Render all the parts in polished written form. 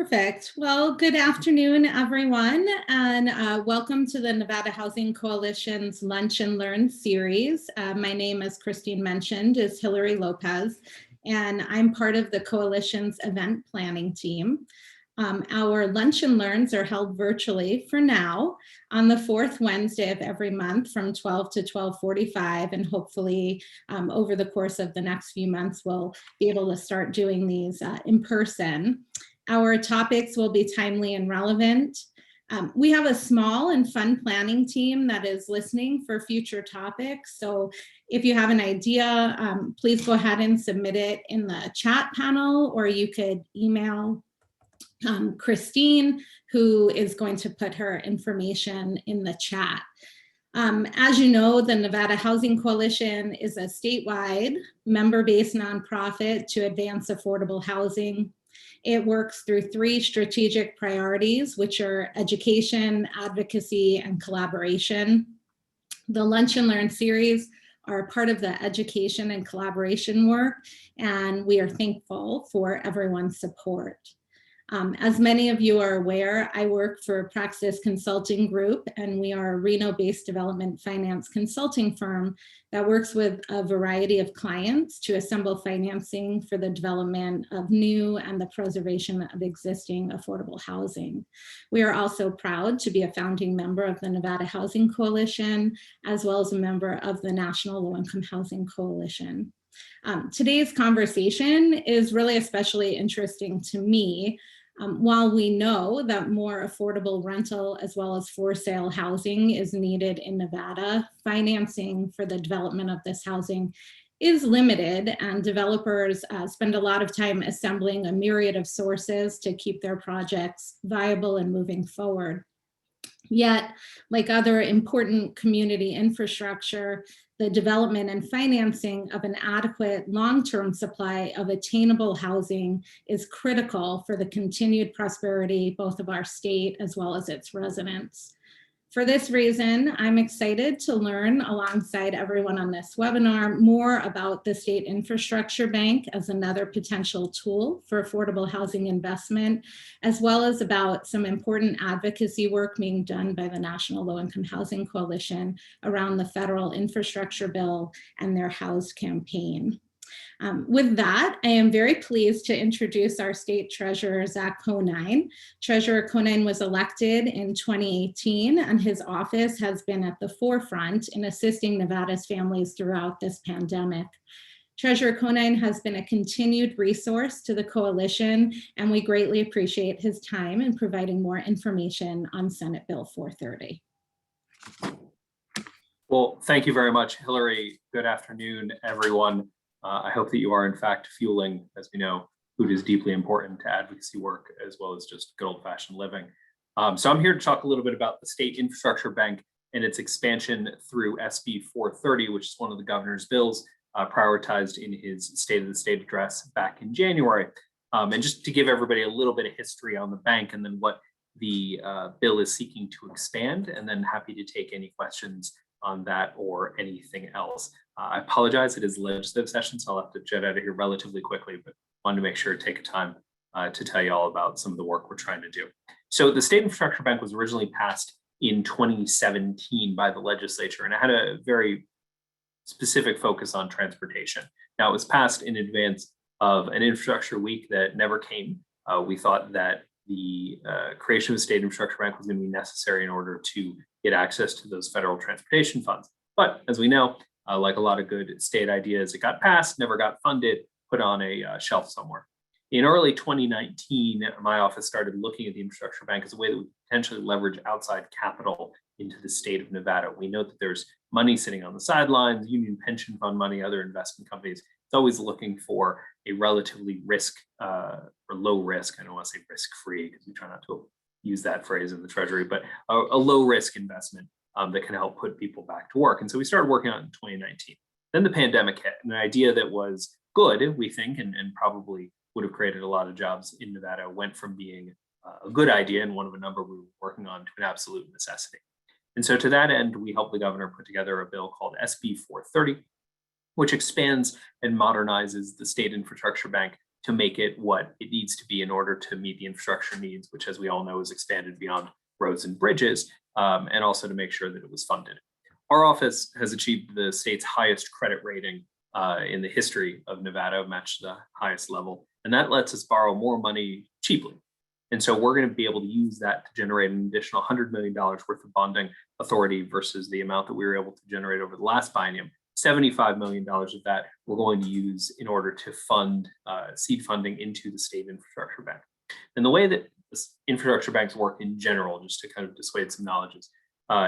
Perfect. Well, good afternoon, everyone, and welcome to the Nevada Housing Coalition's Lunch and Learn series. My name, as Christine mentioned, is Hillary Lopez, and I'm part of the coalition's event planning team. Our Lunch and Learns are held virtually for now on the fourth Wednesday of every month from 12 to 12:45, and hopefully over the course of the next few months, we'll be able to start doing these in person. Our topics will be timely and relevant. We have a small and fun planning team that is listening for future topics. So if you have an idea, please go ahead and submit it in the chat panel, or you could email Christine, who is going to put her information in the chat. As you know, the Nevada Housing Coalition is a statewide member-based nonprofit to advance affordable housing. It works through three strategic priorities, which are education, advocacy, and collaboration. The Lunch and Learn series are part of the education and collaboration work, and we are thankful for everyone's support. As many of you are aware, I work for Praxis Consulting Group, and we are a Reno-based development finance consulting firm that works with a variety of clients to assemble financing for the development of new and the preservation of existing affordable housing. We are also proud to be a founding member of the Nevada Housing Coalition, as well as a member of the National Low-Income Housing Coalition. Today's conversation is really especially interesting to me. While we know that more affordable rental as well as for sale housing is needed in Nevada, financing for the development of this housing is limited, and developers spend a lot of time assembling a myriad of sources to keep their projects viable and moving forward. Yet, like other important community infrastructure, the development and financing of an adequate long-term supply of attainable housing is critical for the continued prosperity both of our state as well as its residents. For this reason, I'm excited to learn alongside everyone on this webinar more about the State Infrastructure Bank as another potential tool for affordable housing investment, as well as about some important advocacy work being done by the National Low-Income Housing Coalition around the federal infrastructure bill and their House campaign. With that, I am very pleased to introduce our State Treasurer, Zach Conine. Treasurer Conine was elected in 2018, and his office has been at the forefront in assisting Nevada's families throughout this pandemic. Treasurer Conine has been a continued resource to the coalition, and we greatly appreciate his time in providing more information on Senate Bill 430. Well, thank you very much, Hillary. Good afternoon, everyone. I hope that you are, in fact, fueling, as we know, food is deeply important to advocacy work as well as just good old-fashioned living. So I'm here to talk a little bit about the State Infrastructure Bank and its expansion through SB 430, which is one of the governor's bills prioritized in his State of the State address back in January. And just to give everybody a little bit of history on the bank and then what the bill is seeking to expand, and then happy to take any questions on that or anything else. I apologize, it is legislative session, so I'll have to jet out of here relatively quickly, but wanted to make sure to take a time to tell you all about some of the work we're trying to do. So the State Infrastructure Bank was originally passed in 2017 by the legislature, and it had a very specific focus on transportation. Now, it was passed in advance of an infrastructure week that never came. We thought that the creation of the State Infrastructure Bank was going to be necessary in order to get access to those federal transportation funds. But as we know, like a lot of good state ideas, it got passed, never got funded, put on a shelf somewhere. In early 2019, my office started looking at the infrastructure bank as a way that we potentially leverage outside capital into the state of Nevada. We know that there's money sitting on the sidelines, union pension fund money, other investment companies. It's always looking for a relatively or low risk, I don't want to say risk-free because we try not to use that phrase in the Treasury, but a low risk investment that can help put people back to work. And so we started working on it in 2019. Then the pandemic hit, and an idea that was good, we think, and probably would have created a lot of jobs in Nevada went from being a good idea and one of a number we were working on to an absolute necessity. And so to that end, we helped the governor put together a bill called SB 430, which expands and modernizes the State Infrastructure Bank to make it what it needs to be in order to meet the infrastructure needs, which, as we all know, is expanded beyond roads and bridges, and also to make sure that it was funded. Our office has achieved the state's highest credit rating in the history of Nevada, matched the highest level, and that lets us borrow more money cheaply. And so we're going to be able to use that to generate an additional $100 million worth of bonding authority versus the amount that we were able to generate over the last biennium. $75 million of that we're going to use in order to fund seed funding into the state infrastructure bank. And the way that infrastructure banks work in general, just to kind of dissuade some knowledge, is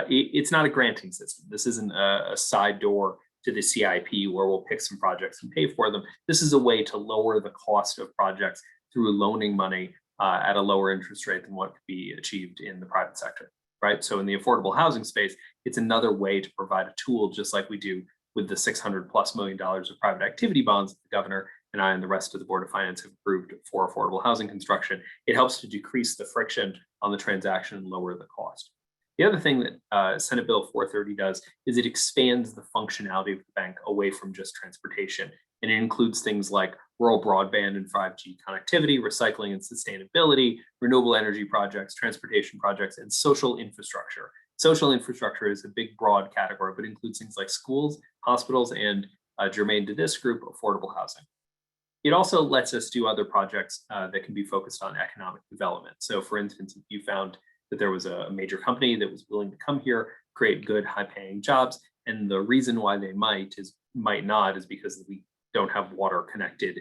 it's not a granting system. This isn't a side door to the CIP where we'll pick some projects and pay for them. This is a way to lower the cost of projects through loaning money at a lower interest rate than what could be achieved in the private sector, right? So in the affordable housing space, it's another way to provide a tool, just like we do with the $600+ million of private activity bonds that the governor and I and the rest of the Board of Finance have approved for affordable housing construction. It helps to decrease the friction on the transaction and lower the cost. The other thing that Senate Bill 430 does is it expands the functionality of the bank away from just transportation. And it includes things like rural broadband and 5G connectivity, recycling and sustainability, renewable energy projects, transportation projects, and social infrastructure. Social infrastructure is a big, broad category, but includes things like schools, hospitals, and germane to this group, affordable housing. It also lets us do other projects that can be focused on economic development. So for instance, if you found that there was a major company that was willing to come here, create good, high-paying jobs, and the reason why they might not is because we don't have water connected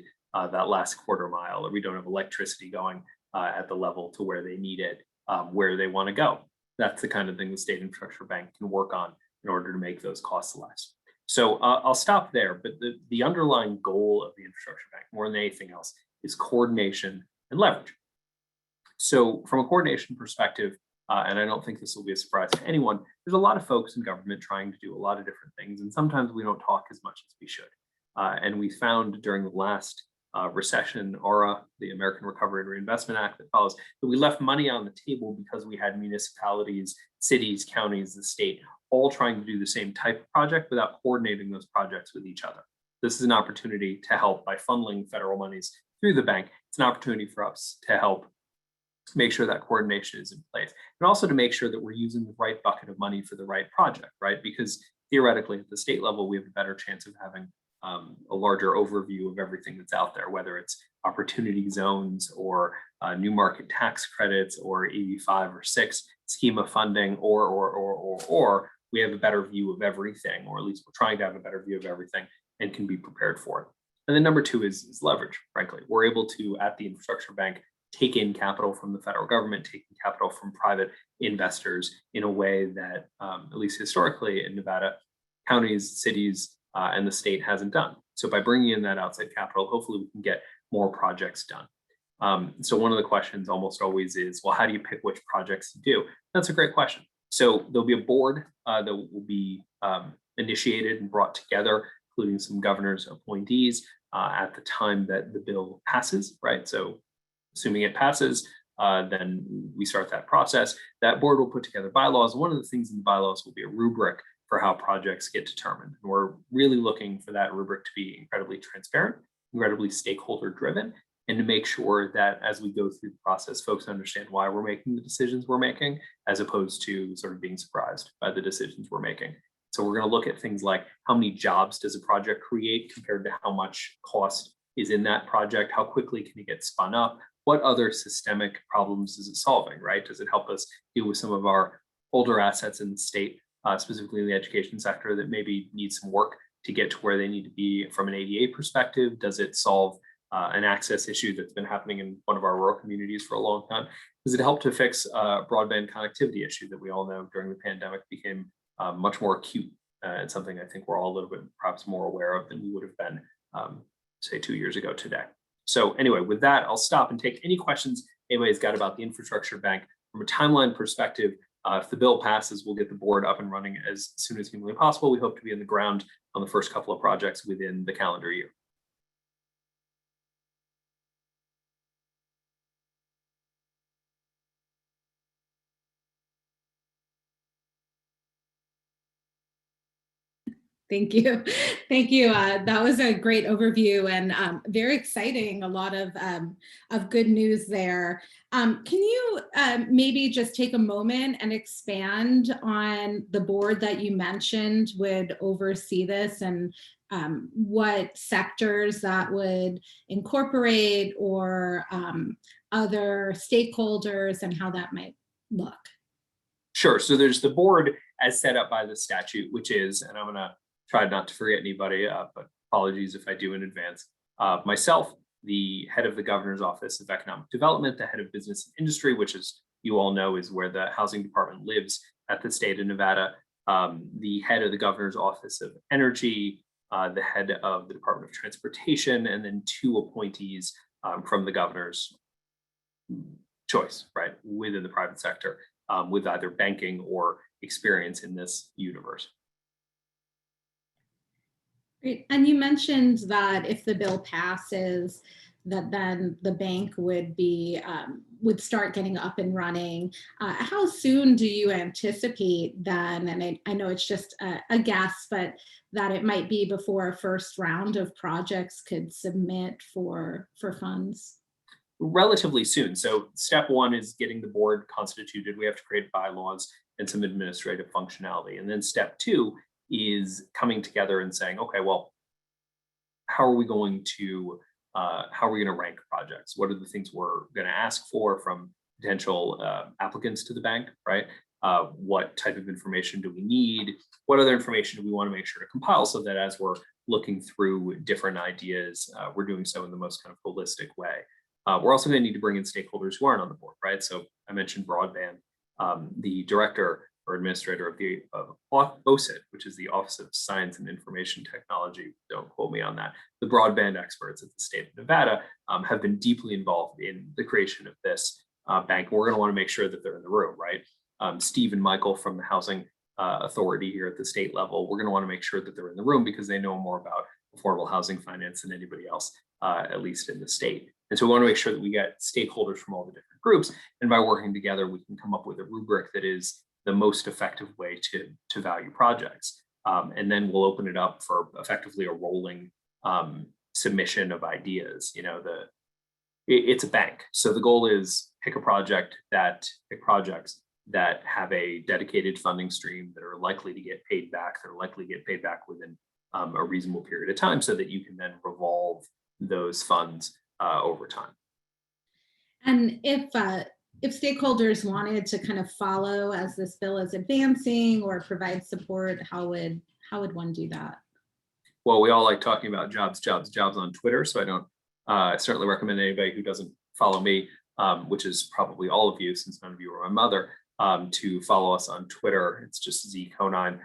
that last quarter mile, or we don't have electricity going at the level to where they need it, where they want to go. That's the kind of thing the State Infrastructure Bank can work on in order to make those costs less. So I'll stop there, but the underlying goal of the Infrastructure Bank, more than anything else, is coordination and leverage. So from a coordination perspective, and I don't think this will be a surprise to anyone, there's a lot of folks in government trying to do a lot of different things, and sometimes we don't talk as much as we should. And we found during the last recession, ARA, the American Recovery and Reinvestment Act that follows, that we left money on the table because we had municipalities, cities, counties, the state, all trying to do the same type of project without coordinating those projects with each other. This is an opportunity to help by funneling federal monies through the bank. It's an opportunity for us to help make sure that coordination is in place, and also to make sure that we're using the right bucket of money for the right project, right? Because theoretically at the state level, we have a better chance of having a larger overview of everything that's out there, whether it's opportunity zones or new market tax credits or EB5 or 6 schema funding, or we have a better view of everything, or at least we're trying to have a better view of everything and can be prepared for it. And then number two is leverage, frankly. We're able to, at the Infrastructure Bank, take in capital from the federal government, taking capital from private investors in a way that, at least historically in Nevada, counties, cities, and the state hasn't done. So by bringing in that outside capital, hopefully we can get more projects done. So one of the questions almost always is, well, how do you pick which projects to do? That's a great question. So there'll be a board that will be initiated and brought together, including some governor's appointees at the time that the bill passes, right? So assuming it passes, then we start that process. That board will put together bylaws. One of the things in the bylaws will be a rubric for how projects get determined. And we're really looking for that rubric to be incredibly transparent, incredibly stakeholder driven, and to make sure that as we go through the process, folks understand why we're making the decisions we're making, as opposed to sort of being surprised by the decisions we're making. So we're going to look at things like how many jobs does a project create compared to how much cost is in that project, how quickly can it get spun up, what other systemic problems is it solving, right? Does it help us deal with some of our older assets in the state, specifically in the education sector, that maybe need some work to get to where they need to be from an ADA perspective? Does it solve an access issue that's been happening in one of our rural communities for a long time? Does it help to fix a broadband connectivity issue that we all know during the pandemic became much more acute, and something I think we're all a little bit perhaps more aware of than we would have been, say, 2 years ago today. So anyway, with that, I'll stop and take any questions anybody's got about the Infrastructure Bank. From a timeline perspective, if the bill passes, we'll get the board up and running as soon as humanly possible. We hope to be in the ground on the first couple of projects within the calendar year. Thank you. Thank you. That was a great overview and very exciting. A lot of good news there. Can you maybe just take a moment and expand on the board that you mentioned would oversee this and what sectors that would incorporate or other stakeholders and how that might look? Sure. So there's the board as set up by the statute, which is, and I'm going to try not to forget anybody, but apologies if I do in advance. Myself, the head of the Governor's Office of Economic Development, the head of Business and Industry, which, as you all know, is where the housing department lives at the state of Nevada, the head of the Governor's Office of Energy, the head of the Department of Transportation, and then two appointees from the governor's choice, right, within the private sector, with either banking or experience in this universe. Great. And you mentioned that if the bill passes, that then the bank would be would start getting up and running. How soon do you anticipate then? And I know it's just a guess, but that it might be before a first round of projects could submit for funds? Relatively soon. So step one is getting the board constituted. We have to create bylaws and some administrative functionality. And then step two is coming together and saying, okay, well, how are we going to rank projects? What are the things we're going to ask for from potential applicants to the bank, right? What type of information do we need? What other information do we want to make sure to compile so that as we're looking through different ideas, we're doing so in the most kind of holistic way. We're also going to need to bring in stakeholders who aren't on the board, right? So I mentioned broadband. The director or administrator of OSIT, which is the Office of Science and Information Technology, don't quote me on that, the broadband experts at the state of Nevada have been deeply involved in the creation of this bank. We're going to want to make sure that they're in the room, right? Steve and Michael from the Housing Authority here at the state level, we're going to want to make sure that they're in the room because they know more about affordable housing finance than anybody else, at least in the state. And so we want to make sure that we get stakeholders from all the different groups. And by working together, we can come up with a rubric that is the most effective way to value projects. And then we'll open it up for effectively a rolling submission of ideas. You know, it's a bank. So the goal is pick projects that have a dedicated funding stream that are likely to get paid back, that are likely to get paid back within a reasonable period of time so that you can then revolve those funds over time. And if stakeholders wanted to kind of follow as this bill is advancing or provide support, how would one do that? Well, we all like talking about jobs on Twitter, so I don't certainly recommend anybody who doesn't follow me, which is probably all of you, since none of you are my mother, to follow us on Twitter. It's just Z Conine.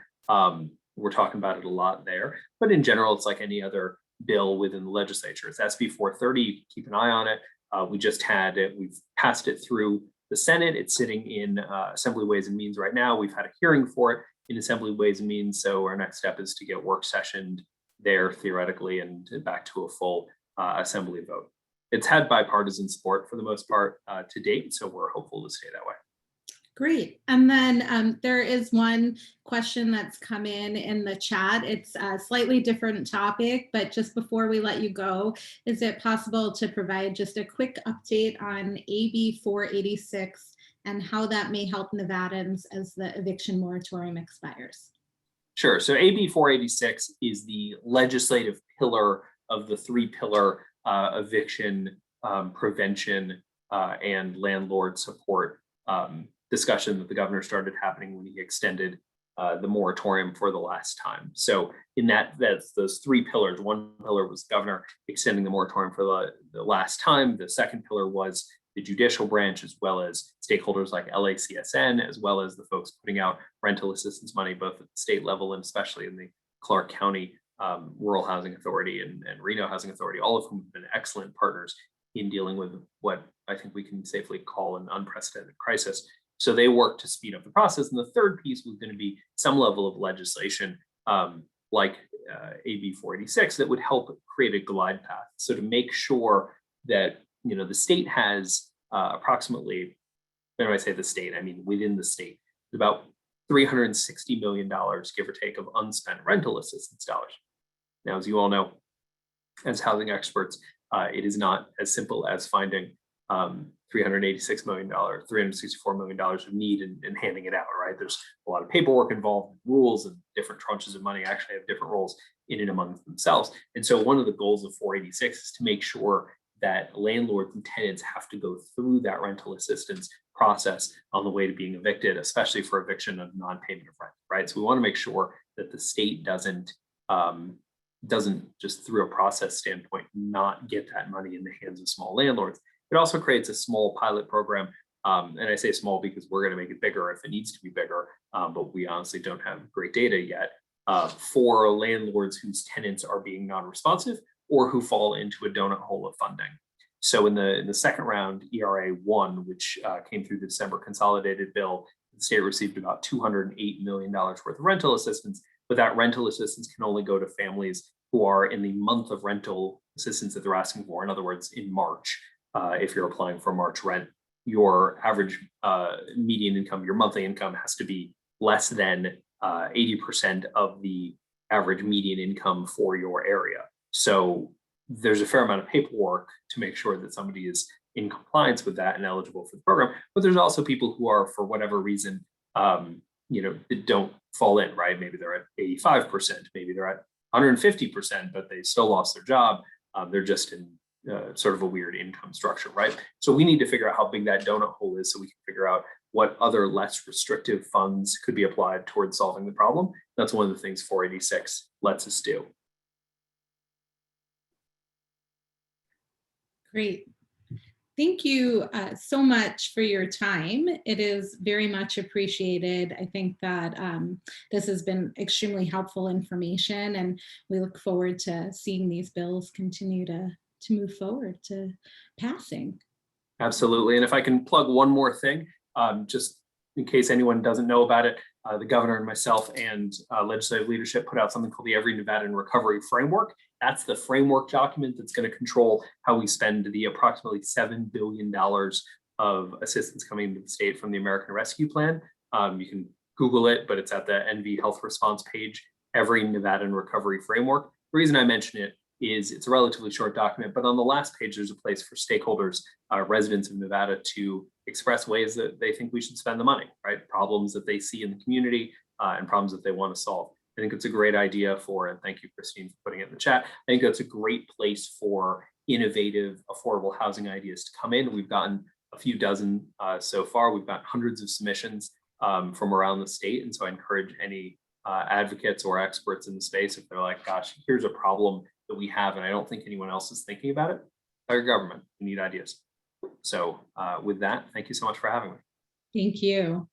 We're talking about it a lot there, but in general, it's like any other bill within the legislature. It's SB 430. Keep an eye on it. We've passed it through the Senate. It's sitting in Assembly Ways and Means right now. We've had a hearing for it in Assembly Ways and Means. So our next step is to get work sessioned there theoretically and back to a full Assembly vote. It's had bipartisan support for the most part to date. So we're hopeful to stay that way. Great. And then there is one question that's come in the chat. It's a slightly different topic, but just before we let you go, is it possible to provide just a quick update on AB 486 and how that may help Nevadans as the eviction moratorium expires? Sure. So AB 486 is the legislative pillar of the three-pillar eviction prevention and landlord support discussion that the governor started happening when he extended the moratorium for the last time. So in that's those three pillars. One pillar was the governor extending the moratorium for the last time. The second pillar was the judicial branch, as well as stakeholders like LACSN, as well as the folks putting out rental assistance money, both at the state level and especially in the Clark County Rural Housing Authority and Reno Housing Authority, all of whom have been excellent partners in dealing with what I think we can safely call an unprecedented crisis. So they worked to speed up the process. And the third piece was going to be some level of legislation like AB 486 that would help create a glide path. So to make sure that, you know, the state has approximately, when I say the state, I mean within the state, about $360 million, give or take, of unspent rental assistance dollars. Now, as you all know, as housing experts, it is not as simple as finding $386 million, $364 million of need and handing it out, right? There's a lot of paperwork involved, rules, and different tranches of money actually have different roles in and among themselves. And so one of the goals of 486 is to make sure that landlords and tenants have to go through that rental assistance process on the way to being evicted, especially for eviction of non-payment of rent, right? So we want to make sure that the state doesn't just through a process standpoint not get that money in the hands of small landlords. It also creates a small pilot program, and I say small because we're going to make it bigger if it needs to be bigger, but we honestly don't have great data yet, for landlords whose tenants are being non-responsive or who fall into a donut hole of funding. So in the second round, ERA 1, which came through the December consolidated bill, the state received about $208 million worth of rental assistance, but that rental assistance can only go to families who are in the month of rental assistance that they're asking for. In other words, in March, if you're applying for March rent, your average median income, your monthly income has to be less than 80% of the average median income for your area. So there's a fair amount of paperwork to make sure that somebody is in compliance with that and eligible for the program. But there's also people who are, for whatever reason, that don't fall in, right? Maybe they're at 85%, maybe they're at 150%, but they still lost their job. They're just in sort of a weird income structure, right? So we need to figure out how big that donut hole is so we can figure out what other less restrictive funds could be applied towards solving the problem. That's one of the things 486 lets us do. Great. Thank you so much for your time. It is very much appreciated. I think that this has been extremely helpful information, and we look forward to seeing these bills continue to move forward to passing. Absolutely. And if I can plug one more thing, just in case anyone doesn't know about it, the governor and myself and legislative leadership put out something called the Every Nevadan Recovery Framework. That's the framework document that's going to control how we spend the approximately $7 billion of assistance coming into the state from the American Rescue Plan. You can Google it, but it's at the NV Health Response page, Every Nevadan Recovery Framework. The reason I mention it is it's a relatively short document, but on the last page, there's a place for stakeholders, residents of Nevada, to express ways that they think we should spend the money, right? Problems that they see in the community and problems that they want to solve. I think it's a great idea for, and thank you, Christine, for putting it in the chat. I think that's a great place for innovative, affordable housing ideas to come in. We've gotten a few dozen so far. We've got hundreds of submissions from around the state. And so I encourage any advocates or experts in the space, if they're like, gosh, here's a problem that we have, and I don't think anyone else is thinking about it, tell your government, we need ideas. So with that, thank you so much for having me. Thank you.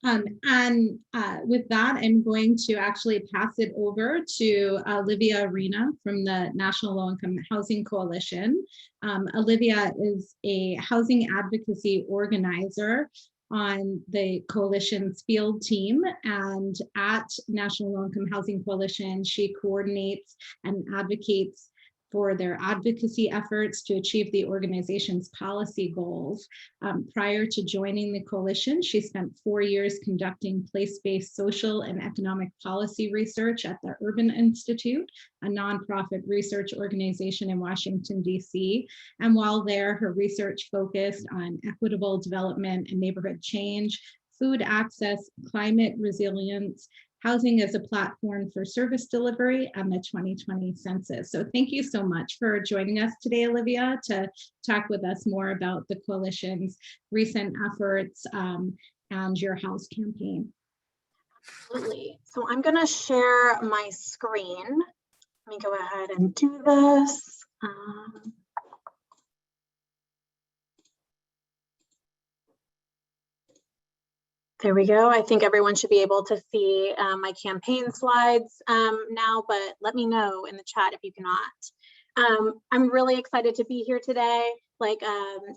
With that, I'm going to actually pass it over to Olivia Arena from the National Low Income Housing Coalition. Olivia is a housing advocacy organizer on the coalition's field team, and at National Low Income Housing Coalition, she coordinates and advocates for their advocacy efforts to achieve the organization's policy goals. Prior to joining the coalition, she spent 4 years conducting place-based social and economic policy research at the Urban Institute, a nonprofit research organization in Washington, D.C. And while there, her research focused on equitable development and neighborhood change, food access, climate resilience, housing as a platform for service delivery, and the 2020 census. So thank you so much for joining us today, Olivia, to talk with us more about the coalition's recent efforts and your house campaign. Absolutely. So I'm going to share my screen. Let me go ahead and do this. There we go. I think everyone should be able to see my campaign slides now, but let me know in the chat if you cannot. I'm really excited to be here today. Like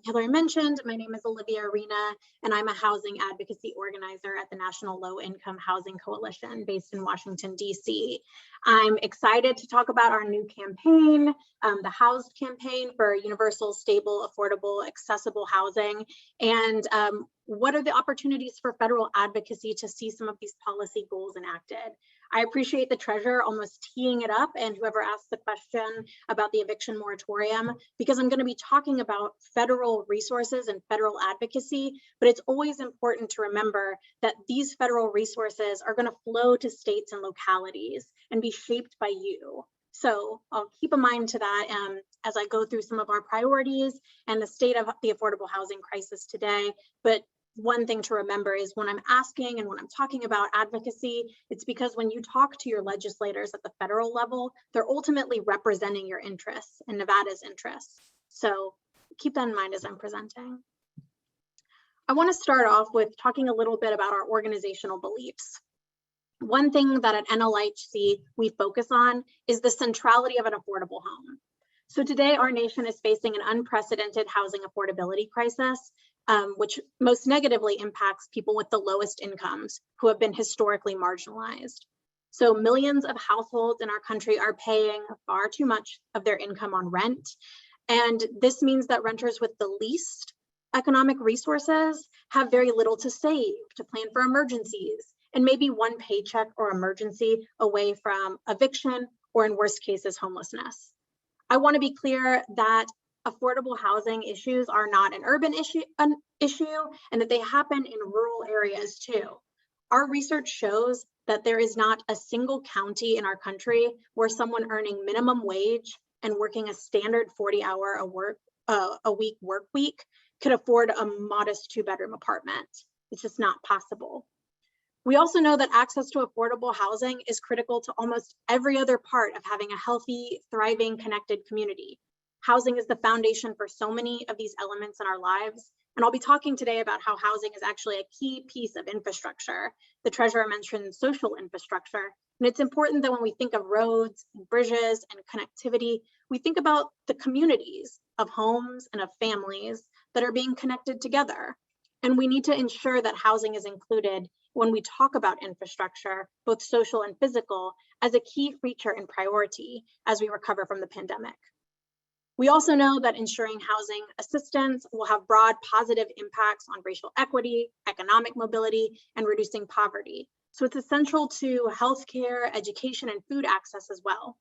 Hillary mentioned, my name is Olivia Arena, and I'm a housing advocacy organizer at the National Low Income Housing Coalition based in Washington, D.C. I'm excited to talk about our new campaign, the Housed campaign for universal, stable, affordable, accessible housing, and what are the opportunities for federal advocacy to see some of these policy goals enacted. I appreciate the treasurer almost teeing it up and whoever asked the question about the eviction moratorium, because I'm going to be talking about federal resources and federal advocacy, but it's always important to remember that these federal resources are going to flow to states and localities and be shaped by you. So I'll keep a mind to that as I go through some of our priorities and the state of the affordable housing crisis today. But one thing to remember is when I'm asking and when I'm talking about advocacy, it's because when you talk to your legislators at the federal level, they're ultimately representing your interests and Nevada's interests. So keep that in mind as I'm presenting. I want to start off with talking a little bit about our organizational beliefs. One thing that at NLIHC we focus on is the centrality of an affordable home. So today our nation is facing an unprecedented housing affordability crisis, which most negatively impacts people with the lowest incomes who have been historically marginalized. So millions of households in our country are paying far too much of their income on rent. And this means that renters with the least economic resources have very little to save, to plan for emergencies, and maybe one paycheck or emergency away from eviction or in worst cases, homelessness. I want to be clear that affordable housing issues are not an urban issue and that they happen in rural areas too. Our research shows that there is not a single county in our country where someone earning minimum wage and working a standard 40-hour a week work week could afford a modest 2-bedroom apartment. It's just not possible. We also know that access to affordable housing is critical to almost every other part of having a healthy, thriving, connected community. Housing is the foundation for so many of these elements in our lives. And I'll be talking today about how housing is actually a key piece of infrastructure. The treasurer mentioned social infrastructure. And it's important that when we think of roads, and bridges, and connectivity, we think about the communities of homes and of families that are being connected together. And we need to ensure that housing is included when we talk about infrastructure, both social and physical, as a key feature and priority as we recover from the pandemic. We also know that ensuring housing assistance will have broad positive impacts on racial equity, economic mobility, and reducing poverty. So it's essential to healthcare, education, and food access as well.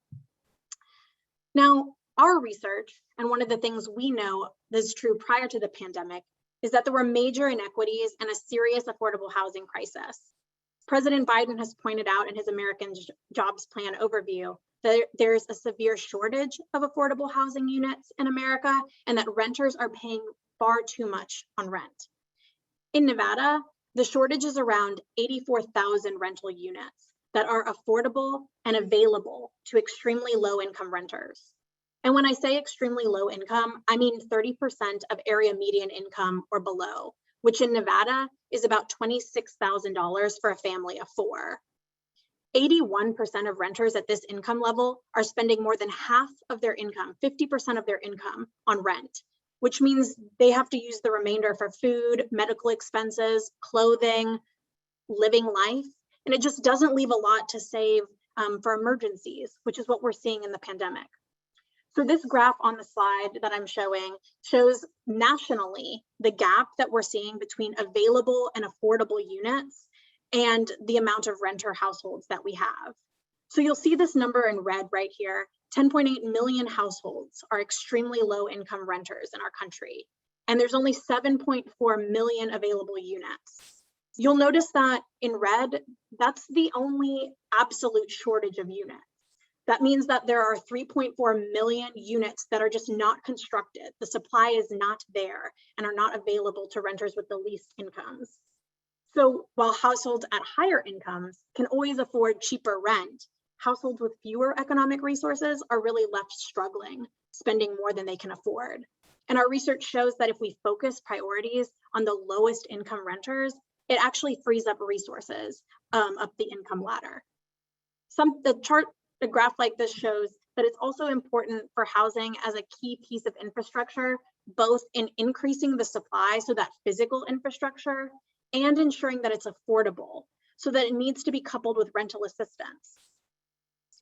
Now, our research, and one of the things we know is true prior to the pandemic, is that there were major inequities and a serious affordable housing crisis. President Biden has pointed out in his American Jobs Plan overview that there's a severe shortage of affordable housing units in America and that renters are paying far too much on rent. In Nevada, the shortage is around 84,000 rental units that are affordable and available to extremely low income renters. And when I say extremely low income, I mean 30% of area median income or below, which in Nevada is about $26,000 for a family of 4. 81% of renters at this income level are spending more than half of their income, 50% of their income on rent, which means they have to use the remainder for food, medical expenses, clothing, living life. And it just doesn't leave a lot to save for emergencies, which is what we're seeing in the pandemic. So this graph on the slide that I'm showing shows nationally the gap that we're seeing between available and affordable units and the amount of renter households that we have. So you'll see this number in red right here. 10.8 million households are extremely low income renters in our country, and there's only 7.4 million available units. You'll notice that in red, that's the only absolute shortage of units. That means that there are 3.4 million units that are just not constructed. The supply is not there and are not available to renters with the least incomes. So while households at higher incomes can always afford cheaper rent, households with fewer economic resources are really left struggling, spending more than they can afford. And our research shows that if we focus priorities on the lowest income renters, it actually frees up resources up the income ladder. A graph like this shows that it's also important for housing as a key piece of infrastructure both in increasing the supply, so that physical infrastructure, and ensuring that it's affordable, so that it needs to be coupled with rental assistance.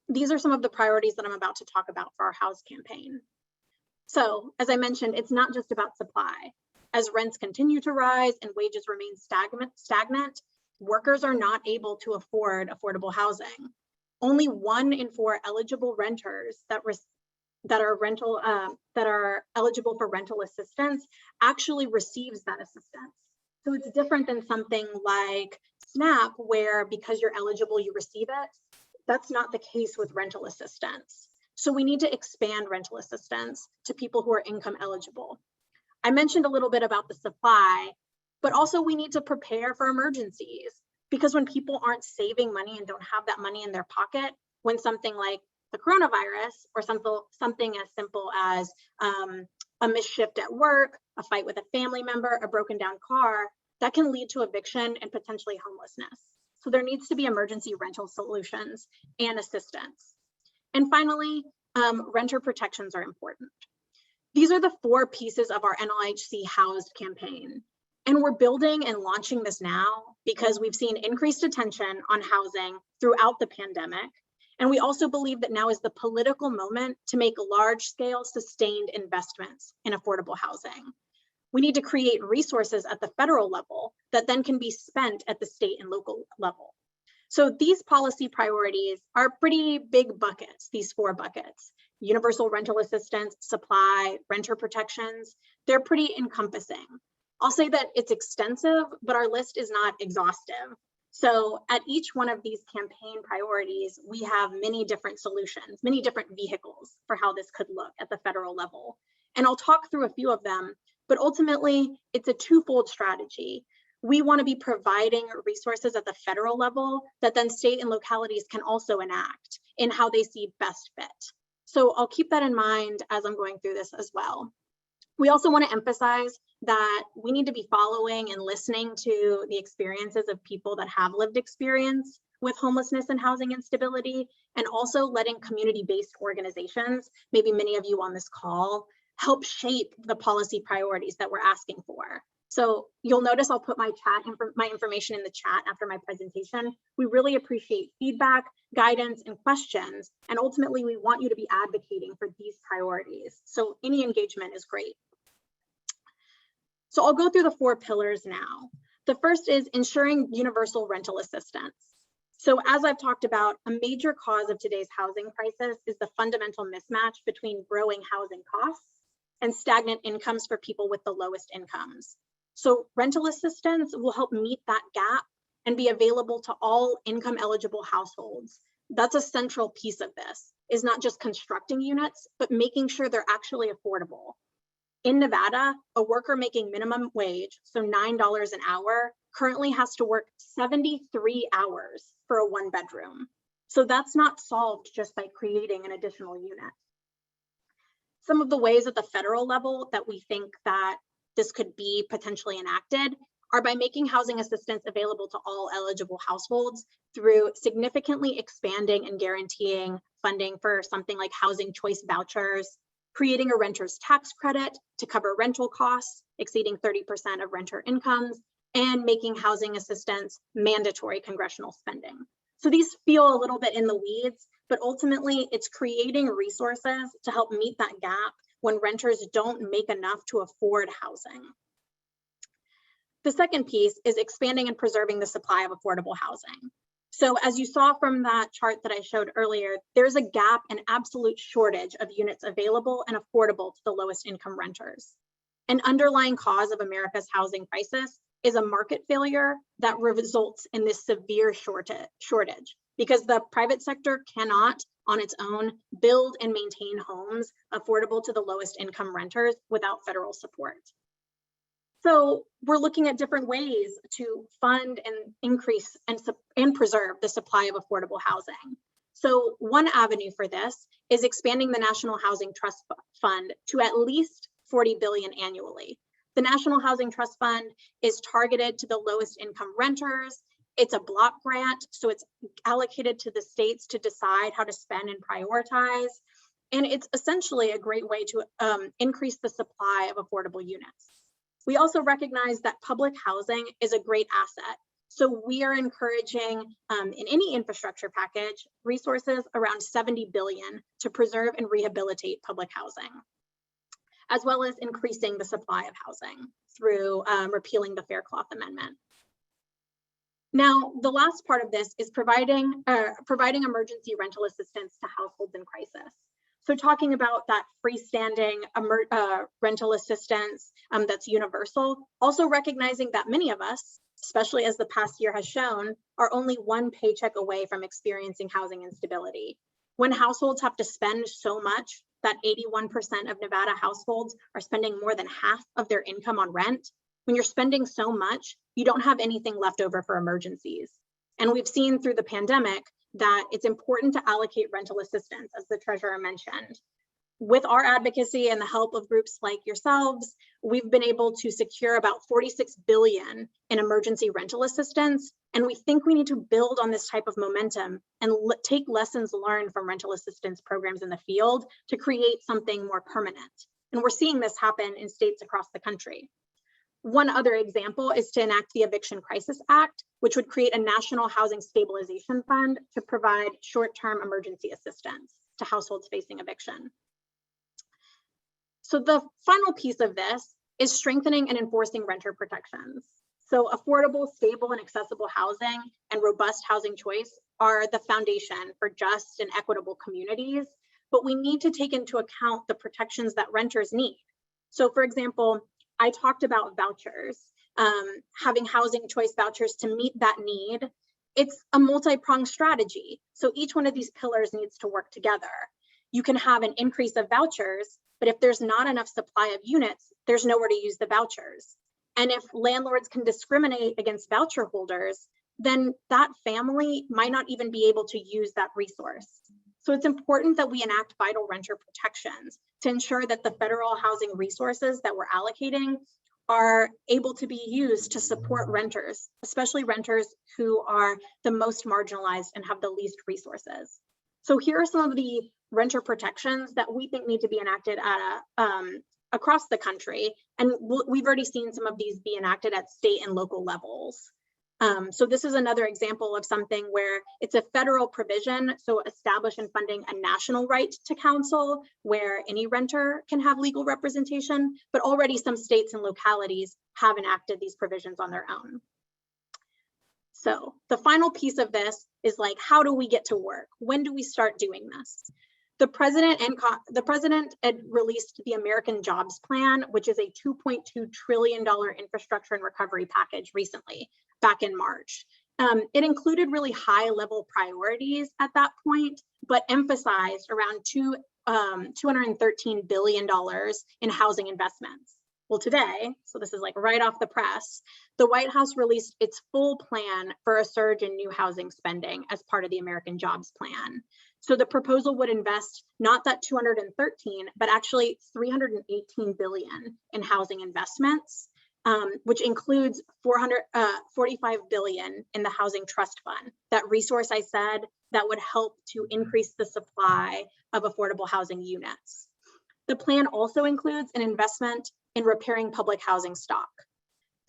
These are some of the priorities that I'm about to talk about for our House campaign. So, as I mentioned, it's not just about supply. As rents continue to rise and wages remain stagnant, workers are not able to afford affordable housing. Only 1 in 4 eligible renters that are eligible for rental assistance actually receives that assistance. So it's different than something like SNAP, where because you're eligible, you receive it. That's not the case with rental assistance. So we need to expand rental assistance to people who are income eligible. I mentioned a little bit about the supply, but also we need to prepare for emergencies, because when people aren't saving money and don't have that money in their pocket, when something like the coronavirus or something as simple as a missed shift at work, a fight with a family member, a broken down car, that can lead to eviction and potentially homelessness. So there needs to be emergency rental solutions and assistance. And finally, renter protections are important. These are the 4 pieces of our NLIHC Housed campaign. And we're building and launching this now because we've seen increased attention on housing throughout the pandemic. And we also believe that now is the political moment to make large-scale sustained investments in affordable housing. We need to create resources at the federal level that then can be spent at the state and local level. So these policy priorities are pretty big buckets, these 4 buckets: universal rental assistance, supply, renter protections. They're pretty encompassing. I'll say that it's extensive, but our list is not exhaustive. So at each one of these campaign priorities, we have many different solutions, many different vehicles for how this could look at the federal level. And I'll talk through a few of them, but ultimately it's a twofold strategy. We want to be providing resources at the federal level that then state and localities can also enact in how they see best fit. So I'll keep that in mind as I'm going through this as well. We also want to emphasize that we need to be following and listening to the experiences of people that have lived experience with homelessness and housing instability, and also letting community-based organizations, maybe many of you on this call, help shape the policy priorities that we're asking for. So you'll notice I'll put my information in the chat after my presentation. We really appreciate feedback, guidance, and questions. And ultimately, we want you to be advocating for these priorities. So any engagement is great. So I'll go through the 4 pillars now. The first is ensuring universal rental assistance. So as I've talked about, a major cause of today's housing crisis is the fundamental mismatch between growing housing costs and stagnant incomes for people with the lowest incomes. So rental assistance will help meet that gap and be available to all income eligible households. That's a central piece of this, is not just constructing units, but making sure they're actually affordable. In Nevada, a worker making minimum wage, so $9 an hour, currently has to work 73 hours for a 1-bedroom. So that's not solved just by creating an additional unit. Some of the ways at the federal level that we think that this could be potentially enacted are by making housing assistance available to all eligible households through significantly expanding and guaranteeing funding for something like housing choice vouchers, creating a renter's tax credit to cover rental costs exceeding 30% of renter incomes, and making housing assistance mandatory congressional spending. So these feel a little bit in the weeds, but ultimately it's creating resources to help meet that gap when renters don't make enough to afford housing. The second piece is expanding and preserving the supply of affordable housing. So as you saw from that chart that I showed earlier, there's a gap and absolute shortage of units available and affordable to the lowest income renters. An underlying cause of America's housing crisis is a market failure that results in this severe shortage because the private sector cannot on its own build and maintain homes affordable to the lowest income renters without federal support. So we're looking at different ways to fund and increase and preserve the supply of affordable housing. So one avenue for this is expanding the National Housing Trust Fund to at least $40 billion annually. The National Housing Trust Fund is targeted to the lowest income renters. It's a block grant, so it's allocated to the states to decide how to spend and prioritize. And it's essentially a great way to increase the supply of affordable units. We also recognize that public housing is a great asset. So we are encouraging in any infrastructure package resources around $70 billion to preserve and rehabilitate public housing, as well as increasing the supply of housing through repealing the Faircloth Amendment. Now, the last part of this is providing emergency rental assistance to households in crisis. So talking about that freestanding rental assistance that's universal, also recognizing that many of us, especially as the past year has shown, are only one paycheck away from experiencing housing instability. When households have to spend so much that 81% of Nevada households are spending more than half of their income on rent, when you're spending so much, you don't have anything left over for emergencies. And we've seen through the pandemic that it's important to allocate rental assistance, as the treasurer mentioned. With our advocacy and the help of groups like yourselves, we've been able to secure about $46 billion in emergency rental assistance. And we think we need to build on this type of momentum and take lessons learned from rental assistance programs in the field to create something more permanent. And we're seeing this happen in states across the country. One other example is to enact the Eviction Crisis Act, which would create a national housing stabilization fund to provide short-term emergency assistance to households facing eviction. So the final piece of this is strengthening and enforcing renter protections. So affordable, stable, and accessible housing and robust housing choice are the foundation for just and equitable communities, but we need to take into account the protections that renters need. So for example, I talked about vouchers, having housing choice vouchers to meet that need. It's a multi-pronged strategy. So each one of these pillars needs to work together. You can have an increase of vouchers, but if there's not enough supply of units, there's nowhere to use the vouchers. And if landlords can discriminate against voucher holders, then that family might not even be able to use that resource. So it's important that we enact vital renter protections to ensure that the federal housing resources that we're allocating are able to be used to support renters, especially renters who are the most marginalized and have the least resources. So here are some of the renter protections that we think need to be enacted at across the country. And we've already seen some of these be enacted at state and local levels. So this is another example of something where it's a federal provision, so establish and funding a national right to counsel where any renter can have legal representation, but already some states and localities have enacted these provisions on their own. So the final piece of this is like, how do we get to work? When do we start doing this? The president had released the American Jobs Plan, which is a $2.2 trillion infrastructure and recovery package recently, back in March. It included really high level priorities at that point, but emphasized around $213 billion in housing investments. Well, today, so this is like right off the press, the White House released its full plan for a surge in new housing spending as part of the American Jobs Plan. So the proposal would invest not that 213, but actually 318 billion in housing investments, which includes 45 billion in the Housing Trust Fund, that resource I said that would help to increase the supply of affordable housing units. The plan also includes an investment in repairing public housing stock.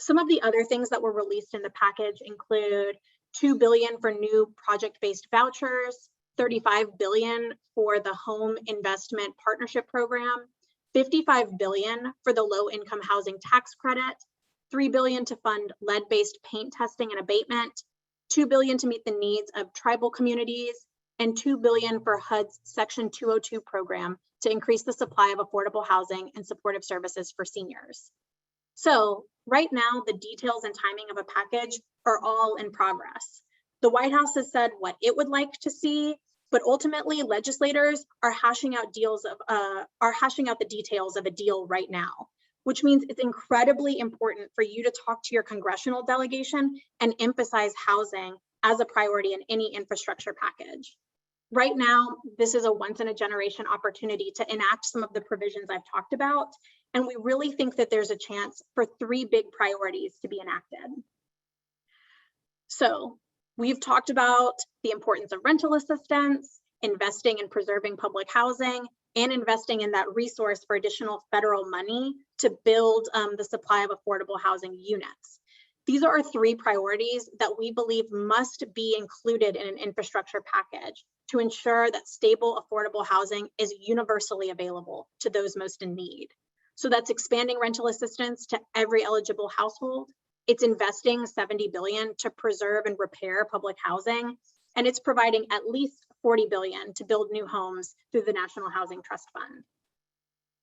Some of the other things that were released in the package include $2 billion for new project-based vouchers, $35 billion for the Home Investment Partnership Program, $55 billion for the Low-Income Housing Tax Credit, $3 billion to fund lead-based paint testing and abatement, $2 billion to meet the needs of tribal communities, and $2 billion for HUD's Section 202 program to increase the supply of affordable housing and supportive services for seniors. So right now, the details and timing of a package are all in progress. The White House has said what it would like to see, but ultimately legislators are hashing out the details of a deal right now, which means it's incredibly important for you to talk to your congressional delegation and emphasize housing as a priority in any infrastructure package. Right now, this is a once-in-a-generation opportunity to enact some of the provisions I've talked about, and we really think that there's a chance for 3 big priorities to be enacted. So we've talked about the importance of rental assistance, investing and preserving public housing, and investing in that resource for additional federal money to build the supply of affordable housing units. These are our three priorities that we believe must be included in an infrastructure package to ensure that stable, affordable housing is universally available to those most in need. So that's expanding rental assistance to every eligible household. It's investing $70 billion to preserve and repair public housing, and it's providing at least $40 billion to build new homes through the National Housing Trust Fund.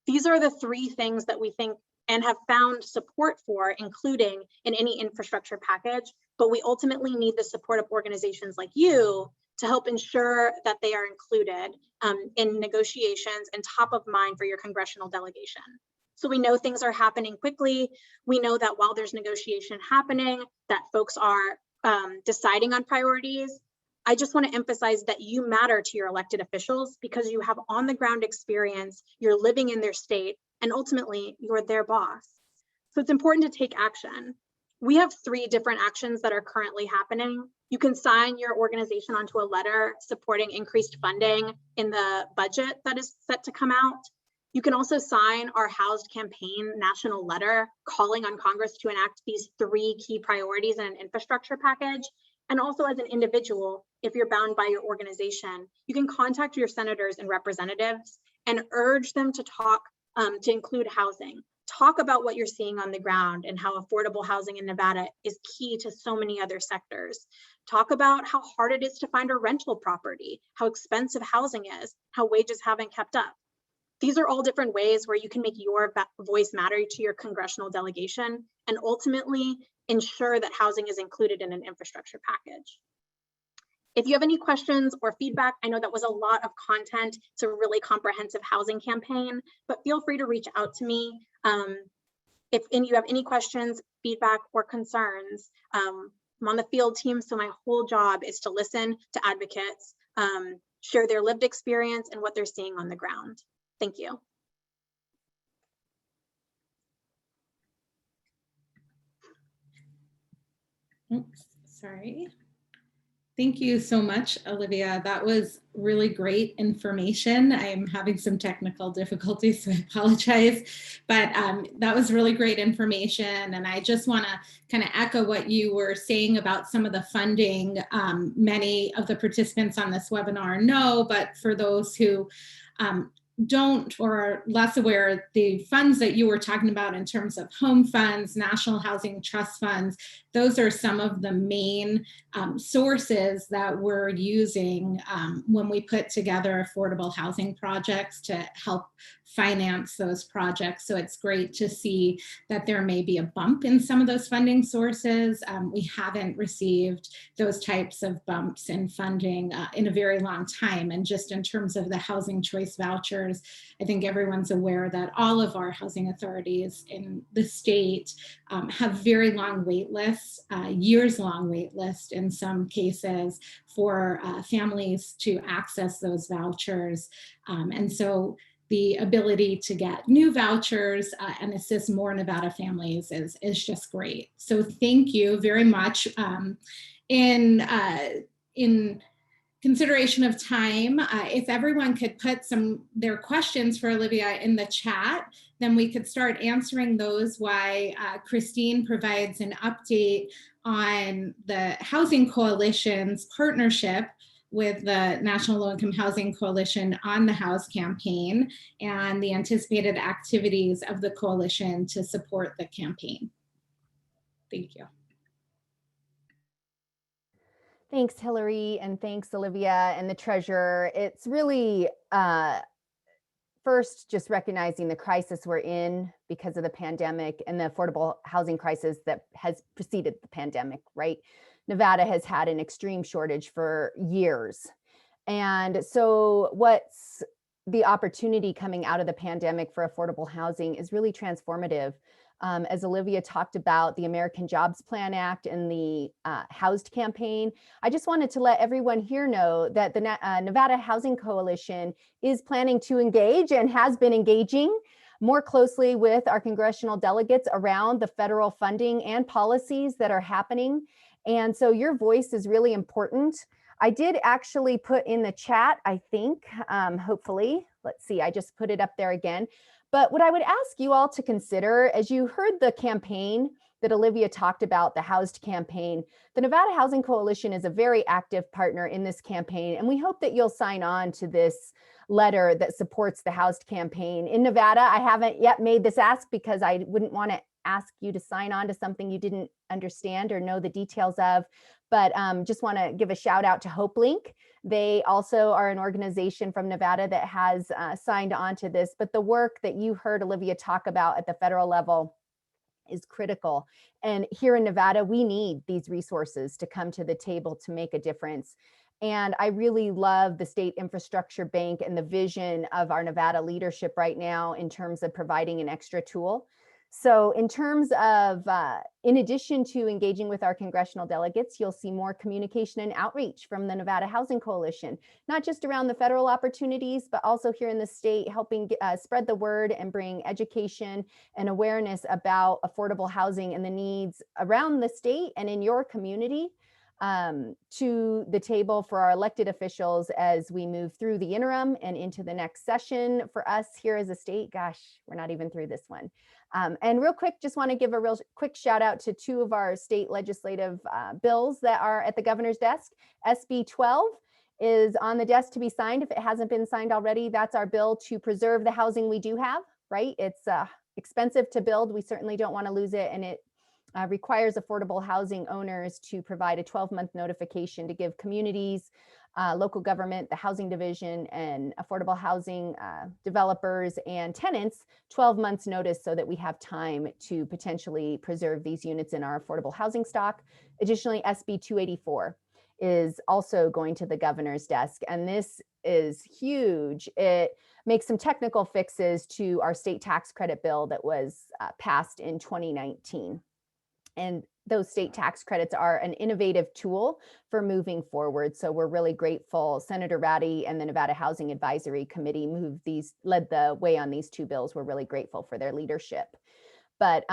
These are the three things that we think and have found support for, including in any infrastructure package, but we ultimately need the support of organizations like you to help ensure that they are included in negotiations and top of mind for your congressional delegation. So we know things are happening quickly. We know that while there's negotiation happening, that folks are deciding on priorities. I just want to emphasize that you matter to your elected officials because you have on the ground experience, you're living in their state, and ultimately you're their boss. So it's important to take action. We have 3 different actions that are currently happening. You can sign your organization onto a letter supporting increased funding in the budget that is set to come out. You can also sign our Housed campaign national letter calling on Congress to enact these 3 key priorities in an infrastructure package. And also as an individual, if you're bound by your organization, you can contact your senators and representatives and urge them to talk to include housing. Talk about what you're seeing on the ground and how affordable housing in Nevada is key to so many other sectors. Talk about how hard it is to find a rental property, how expensive housing is, how wages haven't kept up. These are all different ways where you can make your voice matter to your congressional delegation and ultimately ensure that housing is included in an infrastructure package. If you have any questions or feedback, I know that was a lot of content. It's a really comprehensive housing campaign, but feel free to reach out to me. If you have any questions, feedback, or concerns. I'm on the field team, so my whole job is to listen to advocates, share their lived experience and what they're seeing on the ground. Thank you. Oops, sorry. Thank you so much, Olivia. That was really great information. I am having some technical difficulties, so I apologize, but that was really great information. And I just want to kind of echo what you were saying about some of the funding. Many of the participants on this webinar know, but for those who don't or are less aware, the funds that you were talking about in terms of home funds, National Housing Trust funds, those are some of the main sources that we're using when we put together affordable housing projects to help finance those projects. So it's great to see that there may be a bump in some of those funding sources. We haven't received those types of bumps in funding in a very long time. And just in terms of the housing choice vouchers, I think everyone's aware that all of our housing authorities in the state have very long wait lists, years-long wait lists in some cases for families to access those vouchers. And so the ability to get new vouchers and assist more Nevada families is just great. So thank you very much. In consideration of time, if everyone could put their questions for Olivia in the chat, then we could start answering those while Christine provides an update on the Housing Coalition's partnership with the National Low Income Housing Coalition on the House campaign and the anticipated activities of the coalition to support the campaign. Thank you. Thanks, Hillary, and thanks, Olivia and the treasurer. It's really, first, just recognizing the crisis we're in because of the pandemic and the affordable housing crisis that has preceded the pandemic, right? Nevada has had an extreme shortage for years. And so what's the opportunity coming out of the pandemic for affordable housing is really transformative. As Olivia talked about the American Jobs Plan Act and the Housed campaign, I just wanted to let everyone here know that the Nevada Housing Coalition is planning to engage and has been engaging more closely with our congressional delegates around the federal funding and policies that are happening. And so your voice is really important. I did actually put in the chat, I think, hopefully, let's see, I just put it up there again. But what I would ask you all to consider, as you heard the campaign that Olivia talked about, the Housed campaign, the Nevada Housing Coalition is a very active partner in this campaign, and we hope that you'll sign on to this letter that supports the Housed campaign. In Nevada, I haven't yet made this ask because I wouldn't want to ask you to sign on to something you didn't understand or know the details of, but just want to give a shout out to HopeLink. They also are an organization from Nevada that has signed on to this, but the work that you heard Olivia talk about at the federal level is critical. And here in Nevada, we need these resources to come to the table to make a difference. And I really love the State Infrastructure Bank and the vision of our Nevada leadership right now in terms of providing an extra tool. So in terms of, in addition to engaging with our congressional delegates, you'll see more communication and outreach from the Nevada Housing Coalition, not just around the federal opportunities, but also here in the state, helping spread the word and bring education and awareness about affordable housing and the needs around the state and in your community to the table for our elected officials as we move through the interim and into the next session. For us here as a state, gosh, we're not even through this one. And real quick, just want to give a real quick shout out to two of our state legislative bills that are at the governor's desk. SB 12 is on the desk to be signed. If it hasn't been signed already, that's our bill to preserve the housing we do have, right? It's expensive to build. We certainly don't want to lose it. And it requires affordable housing owners to provide a 12-month notification to give communities, local government, the housing division, and affordable housing developers and tenants 12 months notice so that we have time to potentially preserve these units in our affordable housing stock. Additionally, SB 284 is also going to the governor's desk, and this is huge. It makes some technical fixes to our state tax credit bill that was passed in 2019. And those state tax credits are an innovative tool for moving forward. So we're really grateful. Senator Ratty and the Nevada Housing Advisory Committee led the way on these two bills. We're really grateful for their leadership. But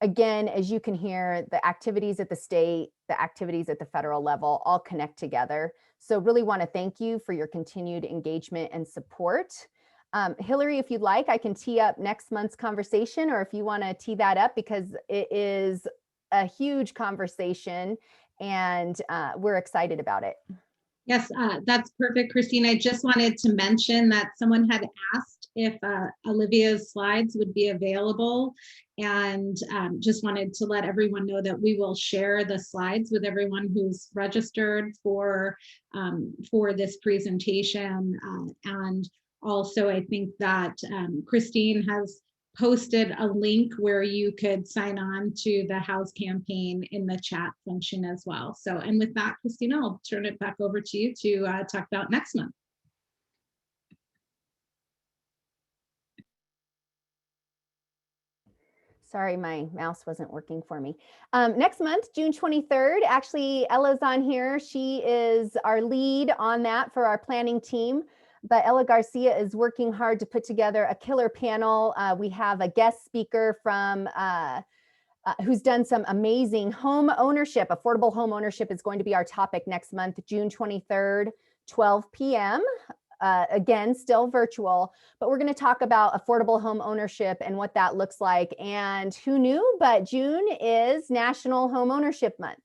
again, as you can hear, the activities at the state, the activities at the federal level all connect together. So really want to thank you for your continued engagement and support. Hillary, if you'd like, I can tee up next month's conversation, or if you want to tee that up, because it is a huge conversation and we're excited about it. Yes, that's perfect, Christine. I just wanted to mention that someone had asked if Olivia's slides would be available, and just wanted to let everyone know that we will share the slides with everyone who's registered for this presentation. And also, I think that Christine has posted a link where you could sign on to the House campaign in the chat function as well. So, and with that, Christina, I'll turn it back over to you to talk about next month. Sorry, my mouse wasn't working for me. Next month, June 23rd, actually, Ella's on here. She is our lead on that for our planning team. But Ella Garcia is working hard to put together a killer panel. We have a guest speaker from who's done some amazing home ownership. Affordable home ownership is going to be our topic next month, June 23rd, 12 p.m. Again, still virtual, but we're going to talk about affordable home ownership and what that looks like. And who knew, but June is National Home Ownership Month.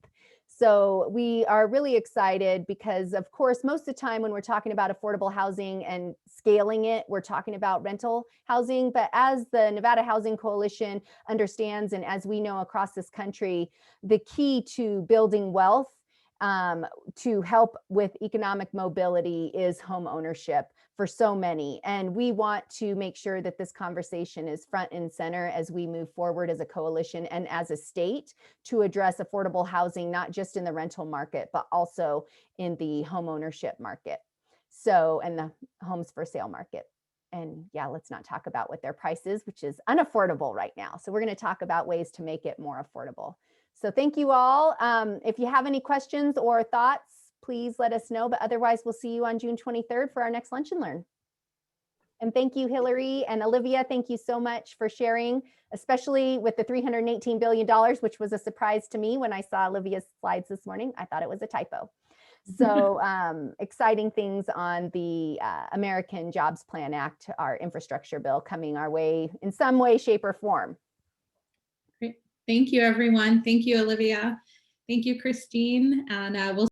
So we are really excited because, of course, most of the time when we're talking about affordable housing and scaling it, we're talking about rental housing. But as the Nevada Housing Coalition understands, and as we know across this country, the key to building wealth to help with economic mobility is home ownership for so many. And we want to make sure that this conversation is front and center as we move forward as a coalition and as a state to address affordable housing, not just in the rental market, but also in the home ownership market. So, and the homes for sale market. And yeah, let's not talk about what their price is, which is unaffordable right now. So we're going to talk about ways to make it more affordable. So thank you all. If you have any questions or thoughts, please let us know. But otherwise, we'll see you on June 23rd for our next Lunch and Learn. And thank you, Hillary and Olivia. Thank you so much for sharing, especially with the $318 billion, which was a surprise to me when I saw Olivia's slides this morning. I thought it was a typo. So exciting things on the American Jobs Plan Act, our infrastructure bill coming our way in some way, shape, or form. Great. Thank you, everyone. Thank you, Olivia. Thank you, Christine. And we'll